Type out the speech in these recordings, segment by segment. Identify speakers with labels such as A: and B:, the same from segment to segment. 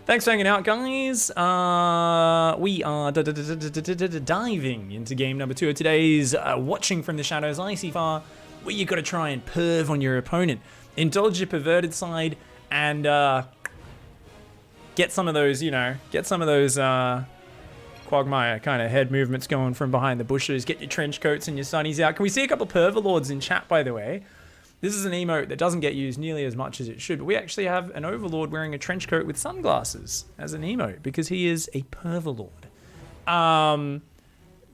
A: Thanks for hanging out, guys. We are diving into game number 2 of today's Watching from the Shadows ICYFAR, where you got to try and perv on your opponent, indulge your perverted side, and get some of those, quagmire kind of head movements going from behind the bushes. Get your trench coats and your sunnies out. Can we see a couple perverlords in chat, by the way? This is an emote that doesn't get used nearly as much as it should, but we actually have an overlord wearing a trench coat with sunglasses as an emote because he is a perverlord.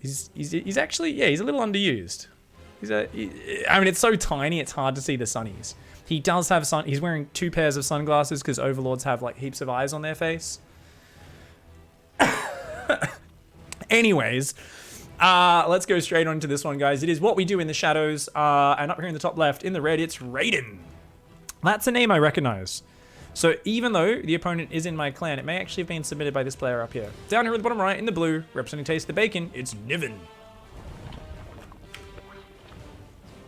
A: He's actually, yeah, he's a little underused. I mean, it's so tiny, it's hard to see the sunnies. He does have he's wearing 2 pairs of sunglasses because overlords have like heaps of eyes on their face. Anyways, let's go straight on to this one, guys. It is what we do in the shadows, and up here in the top left, in the red, it's Raiden. That's a name I recognize. So even though the opponent is in my clan, it may actually have been submitted by this player up here. Down here at the bottom right, in the blue, representing Taste the Bacon, it's Niven.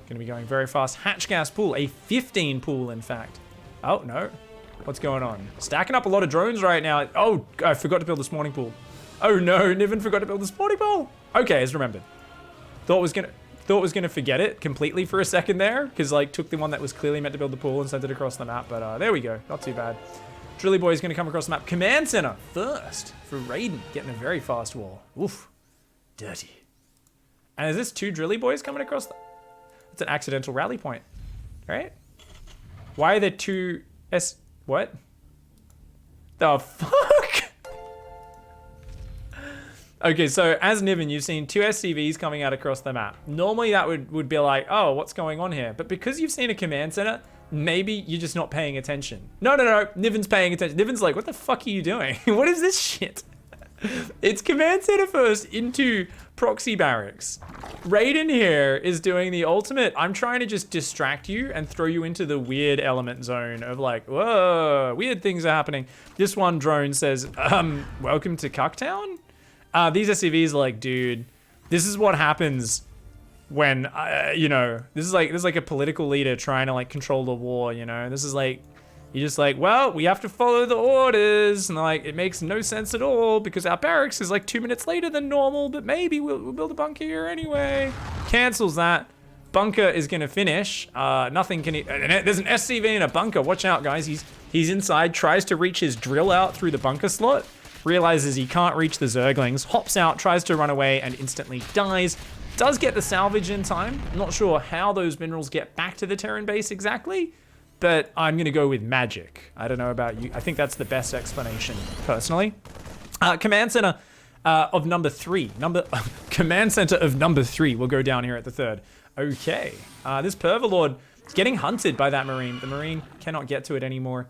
A: Gonna be going very fast. Hatch gas pool, a 15 pool, in fact. Oh, no. What's going on? Stacking up a lot of drones right now. Oh, I forgot to build a spawning pool. Oh no, Niven forgot to build the spawning pool. Okay, as remembered. Thought was gonna forget it completely for a second there, because like took the one that was clearly meant to build the pool and sent it across the map. But there we go, not too bad. Drilly Boy is gonna come across the map. Command center first for Raiden, getting a very fast wall. Oof, dirty. And is this 2 Drilly Boys coming across? It's an accidental rally point, right? Why are there 2 What? The fuck? Okay, so as Niven, you've seen 2 SCVs coming out across the map. Normally that would be like, oh, what's going on here? But because you've seen a command center, maybe you're just not paying attention. No, Niven's paying attention. Niven's like, what the fuck are you doing? What is this shit? It's command center first into proxy barracks. Raiden here is doing the ultimate. I'm trying to just distract you and throw you into the weird element zone of like, whoa, weird things are happening. This one drone says, welcome to Cucktown? These SCVs are like, dude, this is what happens when, this is like a political leader trying to like control the war, you know? This is like, you're just like, well, we have to follow the orders. And like, it makes no sense at all because our barracks is like 2 minutes later than normal, but maybe we'll build a bunker here anyway. Cancels that. Bunker is gonna finish. Nothing can, there's an SCV in a bunker. Watch out, guys. He's inside, tries to reach his drill out through the bunker slot. Realizes he can't reach the Zerglings, hops out, tries to run away, and instantly dies. Does get the salvage in time. I'm not sure how those minerals get back to the Terran base exactly, but I'm gonna go with magic. I don't know about you. I think that's the best explanation, personally. Command center of number 3. Command center of number 3 will go down here at the 3rd. Okay, this Perverlord is getting hunted by that Marine. The Marine cannot get to it anymore.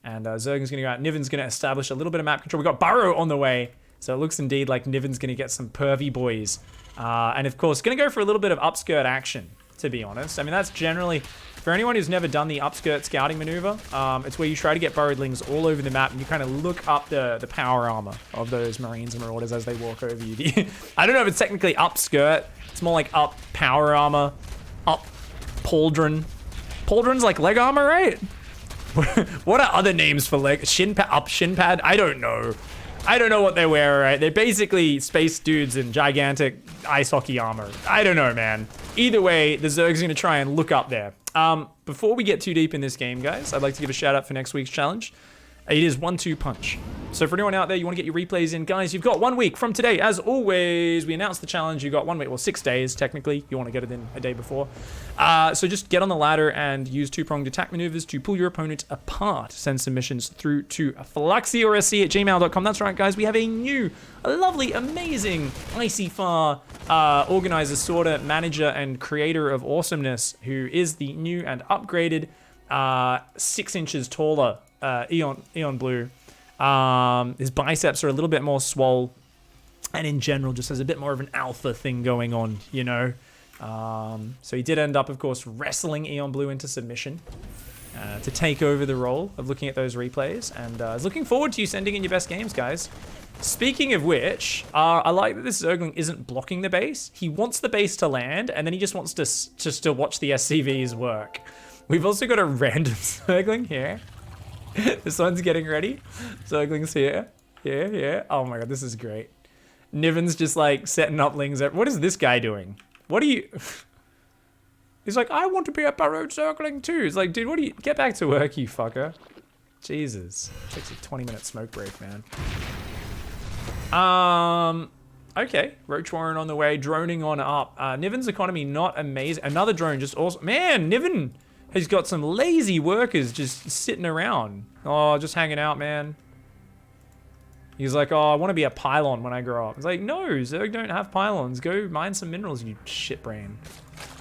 A: And Zergen's going to go out. Niven's going to establish a little bit of map control. We've got Burrow on the way. So it looks indeed like Niven's going to get some pervy boys. And of course, going to go for a little bit of upskirt action, to be honest. I mean, that's generally, for anyone who's never done the upskirt scouting maneuver, it's where you try to get burrowedlings all over the map and you kind of look up the power armor of those Marines and Marauders as they walk over you. I don't know if it's technically upskirt. It's more like up power armor, up pauldron. Pauldron's like leg armor, right? What are other names for leg? Shin pad? I don't know. I don't know what they wear, right? They're basically space dudes in gigantic ice hockey armor. I don't know, man. Either way, the Zerg's gonna try and look up there. Before we get too deep in this game, guys, I'd like to give a shout out for next week's challenge. It is 1-2 punch. So for anyone out there, you want to get your replays in, guys, you've got 1 week from today. As always, we announced the challenge. You got 1 week, well, 6 days, technically. You want to get it in a day before. So just get on the ladder and use 2-pronged attack maneuvers to pull your opponent apart. Send submissions through to fluxiorsc@gmail.com. That's right, guys. We have a lovely, amazing ICYFAR organizer, sorter, manager, and creator of awesomeness, who is the new and upgraded 6 inches taller Eon Blue. His biceps are a little bit more swole, and in general just has a bit more of an alpha thing going on, you know. So he did end up, of course, wrestling Eon Blue into submission to take over the role of looking at those replays, and is looking forward to you sending in your best games, guys. Speaking of which, I like that this Zergling isn't blocking the base. He wants the base to land, and then he just wants to watch the SCVs work. We've also got a random Zergling here This one's getting ready. Zergling's here. Yeah. Oh my god, this is great. Niven's just like setting up lings. What is this guy doing? What are you... He's like, I want to be a burrowed Zergling too. It's like, dude, what do you... Get back to work, you fucker. Jesus. Takes a 20-minute smoke break, man. Okay. Roach Warren on the way, droning on up. Niven's economy not amazing. Another drone just also... Man, Niven has got some lazy workers just sitting around. Oh, just hanging out, man. He's like, oh, I want to be a pylon when I grow up. It's like, no, Zerg don't have pylons. Go mine some minerals, you shit brain.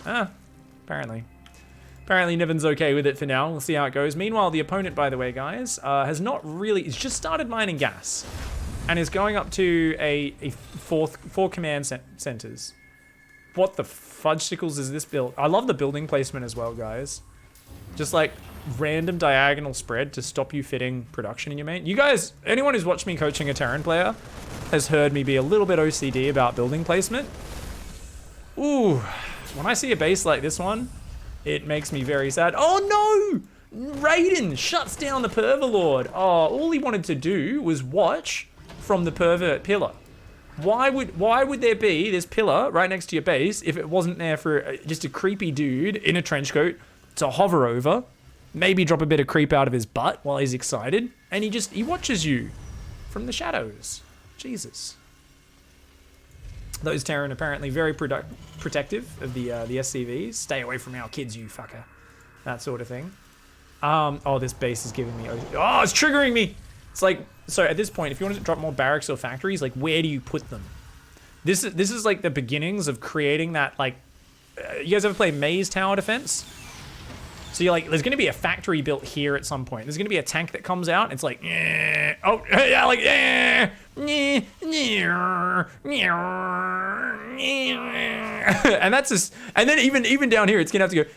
A: Apparently. Apparently Niven's okay with it for now. We'll see how it goes. Meanwhile, the opponent, by the way, guys, has not really... He's just started mining gas. And is going up to four command centers. What the fudgesicles is this build? I love the building placement as well, guys. Just like random diagonal spread to stop you fitting production in your main. You guys, anyone who's watched me coaching a Terran player has heard me be a little bit OCD about building placement. Ooh, when I see a base like this one, it makes me very sad. Oh no! Raiden shuts down the Perverlord. Oh, all he wanted to do was watch from the pervert pillar. Why would there be this pillar right next to your base if it wasn't there for just a creepy dude in a trench coat to hover over, maybe drop a bit of creep out of his butt while he's excited, and he watches you from the shadows. Jesus. Those Terran apparently very protective of the SCVs. Stay away from our kids, you fucker. That sort of thing. Oh, this base is giving me... Oh, it's triggering me! It's like... So at this point, if you wanted to drop more barracks or factories, like where do you put them? This is like the beginnings of creating that like... you guys ever play Maze Tower Defense? So you're like, there's going to be a factory built here at some point. There's going to be a tank that comes out. It's like, oh, yeah, like, and that's just, and then even down here, it's going to have to go,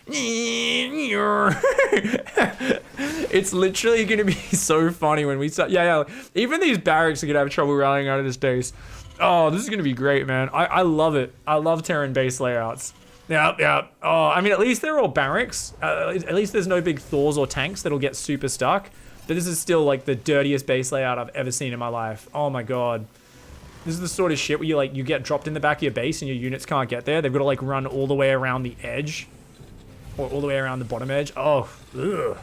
A: it's literally going to be so funny when we start, yeah, even these barracks are going to have trouble rallying out of this base. Oh, this is going to be great, man. I love it. I love Terran base layouts. Yeah. Oh, I mean, at least they're all barracks. At least there's no big Thors or tanks that'll get super stuck. But this is still like the dirtiest base layout I've ever seen in my life. Oh my god. This is the sort of shit where you get dropped in the back of your base and your units can't get there. They've got to like run all the way around the edge. Or all the way around the bottom edge. Oh, ugh.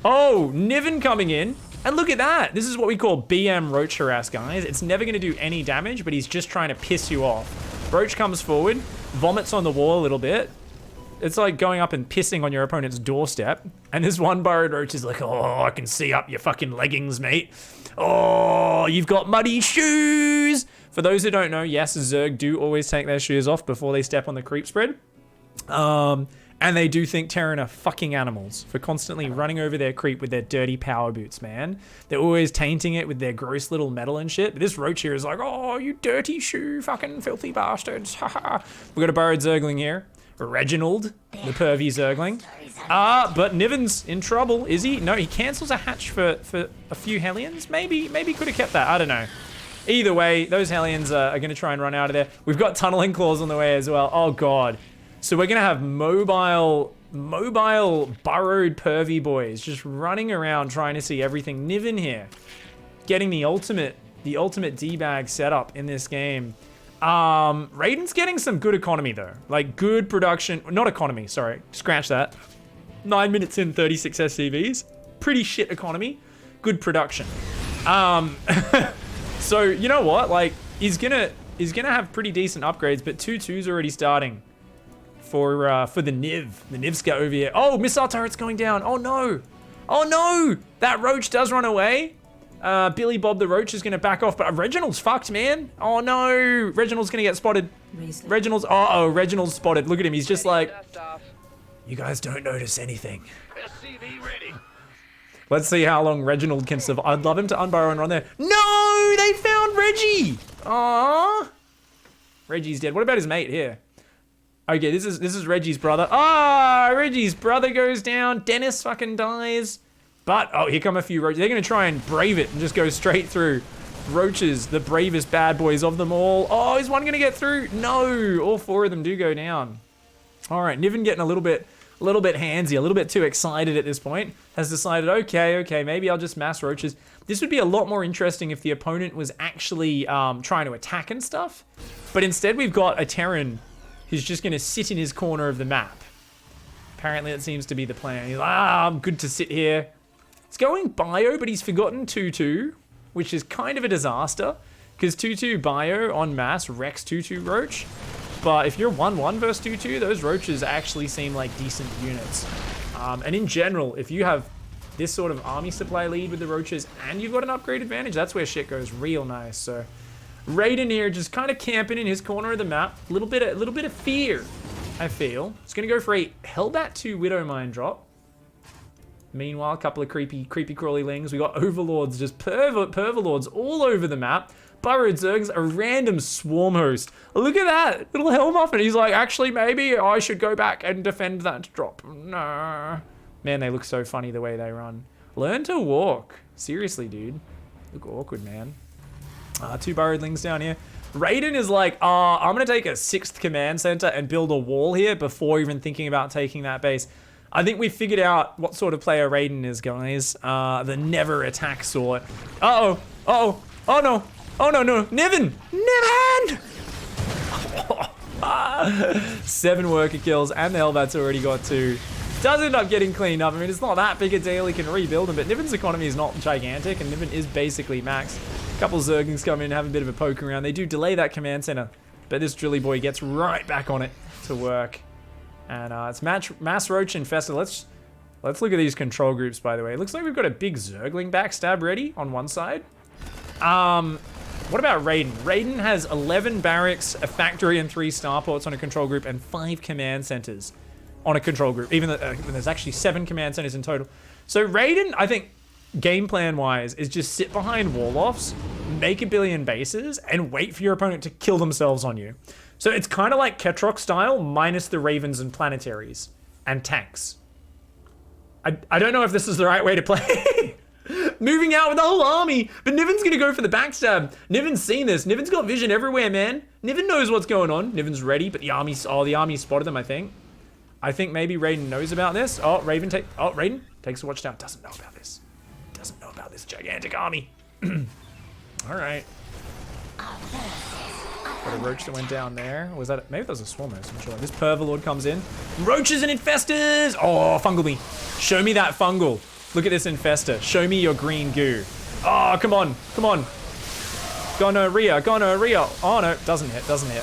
A: Oh, Niven coming in. And look at that. This is what we call BM Roach Harass, guys. It's never going to do any damage, but he's just trying to piss you off. Roach comes forward, vomits on the wall a little bit. It's like going up and pissing on your opponent's doorstep. And this one burrowed Roach is like, oh, I can see up your fucking leggings, mate. Oh, you've got muddy shoes. For those who don't know, yes, Zerg do always take their shoes off before they step on the creep spread. And they do think Terran are fucking animals for constantly running over their creep with their dirty power boots, man. They're always tainting it with their gross little metal and shit. But this Roach here is like, oh, you dirty shoe, fucking filthy bastards. We got a burrowed Zergling here. Reginald, the pervy Zergling. But Niven's in trouble, is he? No, he cancels a hatch for a few Hellions. Maybe could have kept that. I don't know. Either way, those Hellions are going to try and run out of there. We've got tunneling claws on the way as well. Oh, God. So we're going to have mobile burrowed pervy boys just running around trying to see everything. Niven here, getting the ultimate D-bag setup in this game. Raiden's getting some good economy though. Like good production, not economy, sorry, scratch that. 9 minutes in, 36 SCVs. Pretty shit economy, good production. So you know what? Like he's gonna have pretty decent upgrades, but 2-2's already starting. For the Niv. The Niv's got over here. Oh, missile turret's going down. Oh no. Oh no. That Roach does run away. Billy Bob the Roach is going to back off, but Reginald's fucked, man. Oh no. Reginald's going to get spotted. Reginald's spotted. Look at him. He's just like, you guys don't notice anything. Let's see how long Reginald can survive. I'd love him to unburrow and run there. No, they found Reggie. Aww. Reggie's dead. What about his mate here? Okay, this is Reggie's brother. Reggie's brother goes down. Dennis fucking dies. But, oh, here come a few Roaches. They're going to try and brave it and just go straight through. Roaches, the bravest bad boys of them all. Oh, is one going to get through? No, all four of them do go down. All right, Niven getting a little bit a little bit handsy, a little bit too excited at this point, has decided, okay, maybe I'll just mass roaches. This would be a lot more interesting if the opponent was actually trying to attack and stuff. But instead we've got a Terran who's just going to sit in his corner of the map. Apparently that seems to be the plan. He's like, I'm good to sit here. He's going bio, but he's forgotten 2-2, which is kind of a disaster. Because 2-2 bio on mass wrecks 2-2 roach. But if you're 1-1 versus 2-2, those roaches actually seem like decent units. And in general, if you have this sort of army supply lead with the roaches and you've got an upgrade advantage, that's where shit goes real nice. So Raiden here just kind of camping in his corner of the map. A little bit of fear, I feel. It's going to go for a Hellbat 2 Widow Mine drop. Meanwhile, a couple of creepy crawly lings. We got Overlords, just Perverlords all over the map. Burrowed Zergs, a random swarm host. Look at that little Hellmuffin. He's like, actually, maybe I should go back and defend that drop. No. Man, they look so funny the way they run. Learn to walk. Seriously, dude. Look awkward, man. 2 burrowedlings down here. Raiden is like, I'm going to take a 6th command center and build a wall here before even thinking about taking that base. I think we figured out what sort of player Raiden is, guys. The never attack sort. Oh no. Oh no, Niven! 7 worker kills, and the Hellbat's already got 2. Does end up getting cleaned up. I mean, it's not that big a deal. He can rebuild them, but Niven's economy is not gigantic, and Niven is basically maxed. A couple Zerglings come in, have a bit of a poke around. They do delay that command center, but this Drilly Boy gets right back on it to work. And it's Mass Roach Infested. Let's look at these control groups, by the way. It looks like we've got a big Zergling backstab ready on one side. What about Raiden? Raiden has 11 barracks, a factory, and 3 starports on a control group, and 5 command centers on a control group. Even though there's actually 7 command centers in total. So Raiden, I think, game plan wise, is just sit behind wall-offs, make a billion bases, and wait for your opponent to kill themselves on you. So it's kind of like Ketroc style, minus the ravens and planetaries and tanks. I don't know if this is the right way to play. Moving out with the whole army, but Niven's gonna go for the backstab. Niven's seen this. Niven's got vision everywhere, man. Niven knows what's going on. Niven's ready, but the army spotted them, I think. I think maybe Raiden knows about this. Raiden takes a watch down. Doesn't know about this. Doesn't know about this gigantic army. All right. Got a roach that went down there. Was that maybe that was a swarm host, I'm sure. This Perverlord comes in. Roaches and infestors! Oh, fungal me. Show me that fungal. Look at this infestor. Show me your green goo. Oh, come on. Gonorrhea. Oh no, doesn't hit.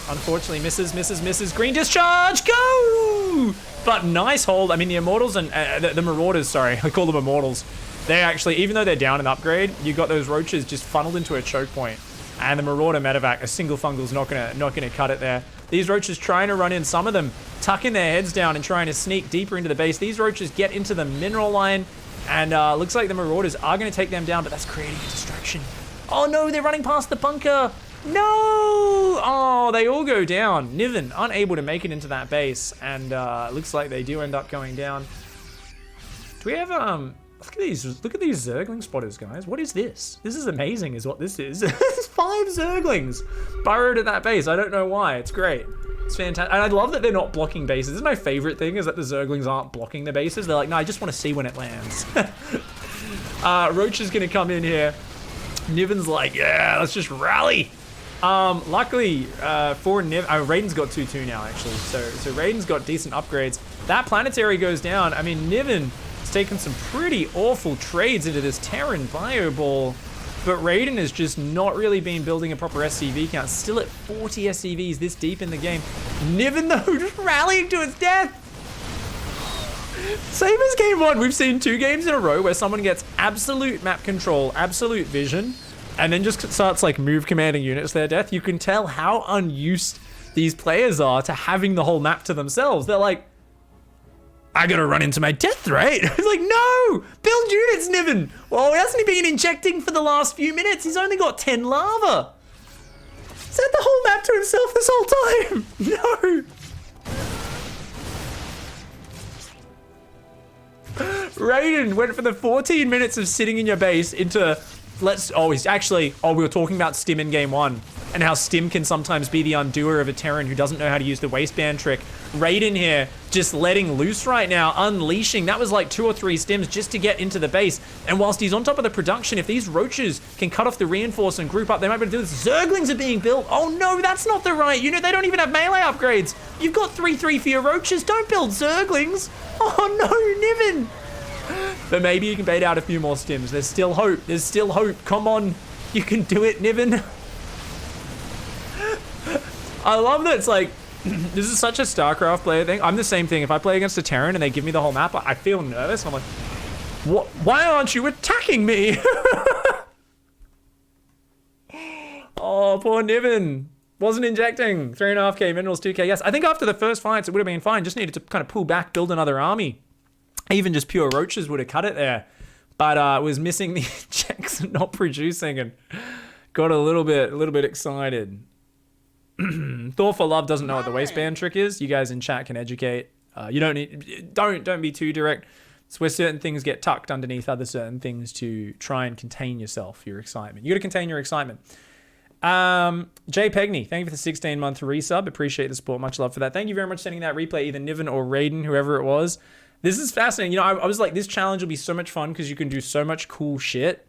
A: Unfortunately, misses. Green discharge, go! But nice hold. I mean, the Immortals and the Marauders, sorry. I call them Immortals. They actually, even though they're down an upgrade, you got those roaches just funneled into a choke point. And the Marauder medevac, a single fungal's not gonna cut it there. These roaches trying to run in, some of them tucking their heads down and trying to sneak deeper into the base. These roaches get into the mineral line, and looks like the Marauders are gonna take them down, but that's creating a distraction. Oh no, they're running past the bunker. No! Oh, they all go down. Niven unable to make it into that base, and looks like they do end up going down. Do we have look at these Zergling spotters, guys. What is this? This is amazing is what this is. There's 5 Zerglings burrowed at that base. I don't know why. It's great. It's fantastic. And I love that they're not blocking bases. This is my favorite thing, is that the Zerglings aren't blocking the bases. They're like, no, I just want to see when it lands. Roach is going to come in here. Niven's like, yeah, let's just rally. Luckily for Niven, Raiden's got 2-2 now, actually. So Raiden's got decent upgrades. That planetary goes down. I mean, Niven taken some pretty awful trades into this Terran bio ball, but Raiden has just not really been building a proper SCV count. Still at 40 SCVs this deep in the game. Niven, though, just rallying to its death. Same as game 1, we've seen 2 games in a row where someone gets absolute map control, absolute vision, and then just starts like move commanding units to their death. You can tell how unused these players are to having the whole map to themselves. They're like, I gotta run into my death, right? It's like, no! Build units, Niven! Well, hasn't he been injecting for the last few minutes? He's only got 10 lava. He's had the whole map to himself this whole time. No! Raiden went for the 14 minutes of sitting in your base into... we were talking about Stim in game 1. and how Stim can sometimes be the undoer of a Terran who doesn't know how to use the waistband trick. Raiden here just letting loose right now, unleashing. That was like 2 or 3 Stims just to get into the base. And whilst he's on top of the production, if these roaches can cut off the reinforce and group up, they might be able to do this. Zerglings are being built. Oh no, that's not the right unit. They don't even have melee upgrades. You've got 3/3 for your roaches. Don't build Zerglings. Oh no, Niven. But maybe you can bait out a few more Stims. There's still hope. There's still hope. Come on. You can do it, Niven. I love that it's like, this is such a StarCraft player thing. I'm the same thing. If I play against a Terran and they give me the whole map, I feel nervous. I'm like, what? Why aren't you attacking me? Oh, poor Niven. Wasn't injecting. 3.5k minerals, 2k. Yes, I think after the first fights, it would have been fine. Just needed to kind of pull back, build another army. Even just pure roaches would have cut it there. But was missing the checks and not producing and got a little bit excited. Thor for Love doesn't know what the waistband trick is. You guys in chat can educate. You don't need, don't be too direct. It's where certain things get tucked underneath other certain things to try and contain yourself, your excitement. You got to contain your excitement. Jay Pegney, thank you for the 16-month resub. Appreciate the support. Much love for that. Thank you very much for sending that replay, either Niven or Raiden, whoever it was. This is fascinating. You know, I was like, this challenge will be so much fun because you can do so much cool shit.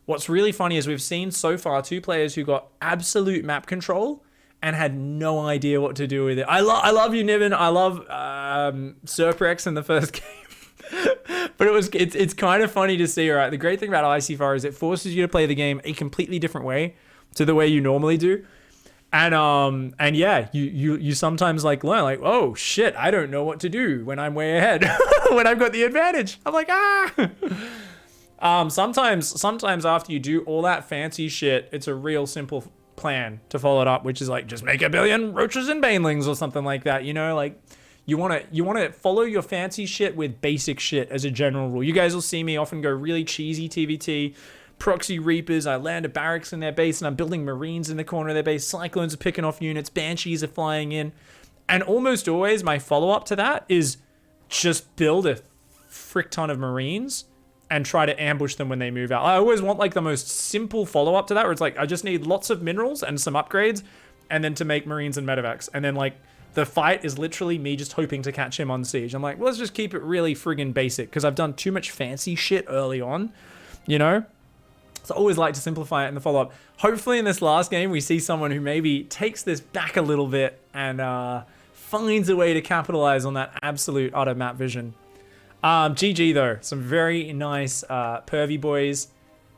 A: What's really funny is we've seen so far 2 players who got absolute map control and had no idea what to do with it. I love you, Niven. I love Serprex in the first game. But it's kind of funny to see, right? The great thing about ICYFAR is it forces you to play the game a completely different way to the way you normally do. And yeah, you sometimes like learn like, oh shit, I don't know what to do when I'm way ahead, when I've got the advantage. I'm like, sometimes after you do all that fancy shit, it's a real simple plan to follow it up, which is like, just make 1 billion roaches and banelings or something like that. You know, like you want to follow your fancy shit with basic shit as a general rule. You guys will see me often go really cheesy TVT. Proxy Reapers, I land a barracks in their base and I'm building Marines in the corner of their base. Cyclones are picking off units. Banshees are flying in. And almost always my follow-up to that is just build a frick ton of Marines and try to ambush them when they move out. I always want like the most simple follow-up to that where it's like, I just need lots of minerals and some upgrades and then to make Marines and medevacs. And then like the fight is literally me just hoping to catch him on siege. I'm like, well, let's just keep it really friggin' basic because I've done too much fancy shit early on, you know? So I always like to simplify it in the follow-up. Hopefully in this last game, we see someone who maybe takes this back a little bit and finds a way to capitalize on that absolute utter map vision. GG though, some very nice pervy boys.